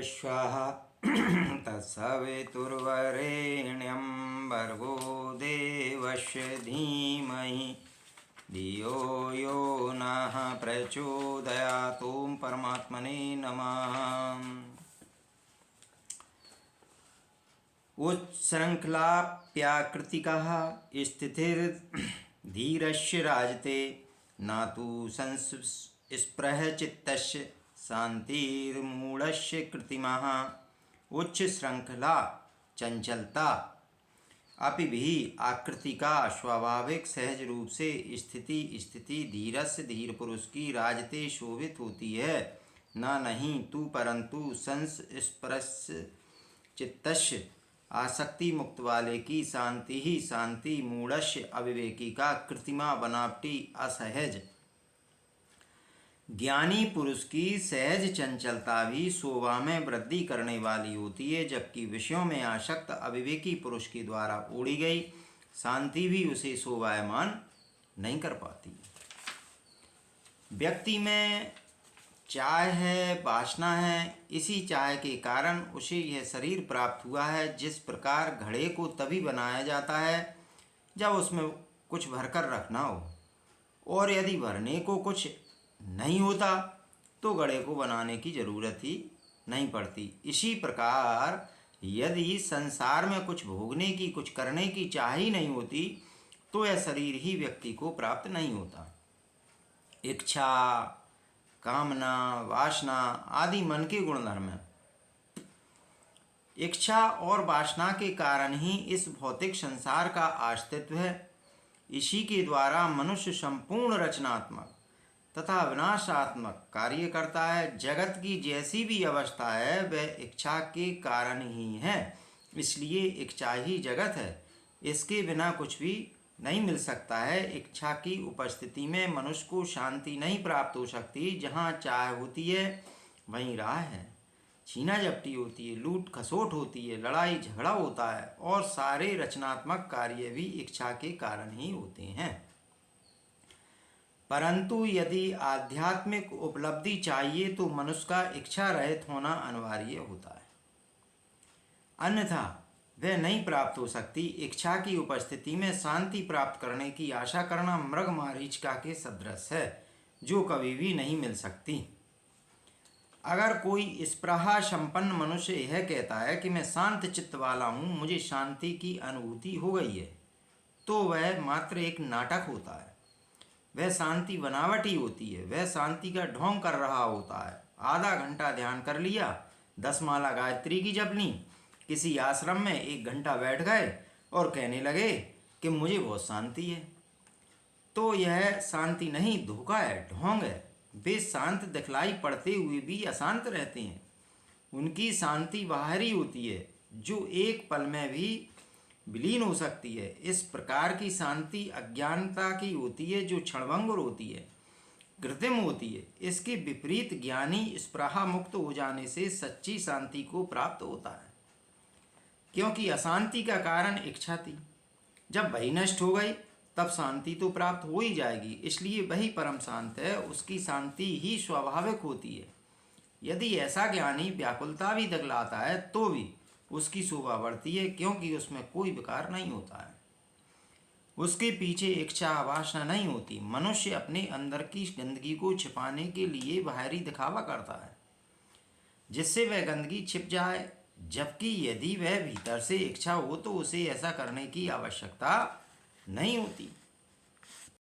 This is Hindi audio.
स्वाहा तत्सवितुर्वरेण्यं भर्गो देवस्य धीमहि धियो यो नः प्रचोदयात्। ओम परमात्मने नमः। उत्शृङ्खलाप्याकृतिकः स्थितिर्धीरस्य राजते न तु संस्पृह चित्तस्य शान्तिर्मूढस्य कृत्रिमः। उच्च श्रृंखला चंचलता अपि भी आकृति का स्वाभाविक सहज रूप से स्थिति धीरस्य धीर पुरुष की राजते शोभित होती है। न नहीं तू परंतु संस्पृश चित्तस्य आसक्ति मुक्त वाले की शांति ही शांति, मूढ़स्य अविवेकी का कृत्रिमा बनावटी असहज। ज्ञानी पुरुष की सहज चंचलता भी शोभा में वृद्धि करने वाली होती है, जबकि विषयों में आसक्त अविवेकी पुरुष के द्वारा ओढ़ी गई शांति भी उसे शोभायमान नहीं कर पाती। व्यक्ति में चाह है, वासना है, इसी चाह के कारण उसे यह शरीर प्राप्त हुआ है। जिस प्रकार घड़े को तभी बनाया जाता है जब उसमें कुछ भरकर रखना हो, और यदि भरने को कुछ नहीं होता तो घड़े को बनाने की जरूरत ही नहीं पड़ती। इसी प्रकार यदि संसार में कुछ भोगने की, कुछ करने की चाह ही नहीं होती तो यह शरीर ही व्यक्ति को प्राप्त नहीं होता। इच्छा, कामना, वासना आदि मन के गुणधर्म हैं। इच्छा और वासना के कारण ही इस भौतिक संसार का अस्तित्व है। इसी के द्वारा मनुष्य संपूर्ण रचनात्मक तथा विनाशात्मक कार्य करता है। जगत की जैसी भी अवस्था है वह इच्छा के कारण ही है, इसलिए इच्छा ही जगत है। इसके बिना कुछ भी नहीं मिल सकता है। इच्छा की उपस्थिति में मनुष्य को शांति नहीं प्राप्त हो सकती। जहाँ चाह होती है वहीं राह है, छीना झपटी होती है, लूट खसोट होती है, लड़ाई झगड़ा होता है, और सारे रचनात्मक कार्य भी इच्छा के कारण ही होते हैं। परंतु यदि आध्यात्मिक उपलब्धि चाहिए तो मनुष्य का इच्छा रहित होना अनिवार्य होता है, अन्यथा वह नहीं प्राप्त हो सकती। इच्छा की उपस्थिति में शांति प्राप्त करने की आशा करना मृग मारीचिका के सदृश है, जो कभी भी नहीं मिल सकती। अगर कोई स्पृहा संपन्न मनुष्य यह कहता है कि मैं शांत चित्त वाला हूँ, मुझे शांति की अनुभूति हो गई है, तो वह मात्र एक नाटक होता है। वह शांति बनावटी होती है। वह शांति का ढोंग कर रहा होता है। आधा घंटा ध्यान कर लिया, 10 माला गायत्री की जप ली, किसी आश्रम में 1 घंटा बैठ गए और कहने लगे कि मुझे बहुत शांति है, तो यह शांति नहीं, धोखा है, ढोंग है। वे शांत दिखलाई पड़ते हुए भी अशांत रहते हैं। उनकी शांति बाहरी होती है, जो एक पल में भी विलीन हो सकती है। इस प्रकार की शांति अज्ञानता की होती है, जो क्षणभंगुर होती है, कृत्रिम होती है। इसके विपरीत ज्ञानी स्पृहा मुक्त हो जाने से सच्ची शांति को प्राप्त होता है, क्योंकि अशांति का कारण इच्छा थी। जब वही नष्ट हो गई तब शांति तो प्राप्त हो ही जाएगी। इसलिए वही परम शांत है, उसकी शांति ही स्वाभाविक होती है। यदि ऐसा ज्ञानी व्याकुलता भी दिखलाता है तो भी उसकी शोभा बढ़ती है, क्योंकि उसमें कोई विकार नहीं होता है। उसके पीछे इच्छा वासना नहीं होती। मनुष्य अपने अंदर की गंदगी को छिपाने के लिए बाहरी दिखावा करता है, जिससे वह गंदगी छिप जाए, जबकि यदि वह भीतर से इच्छा हो तो उसे ऐसा करने की आवश्यकता नहीं होती।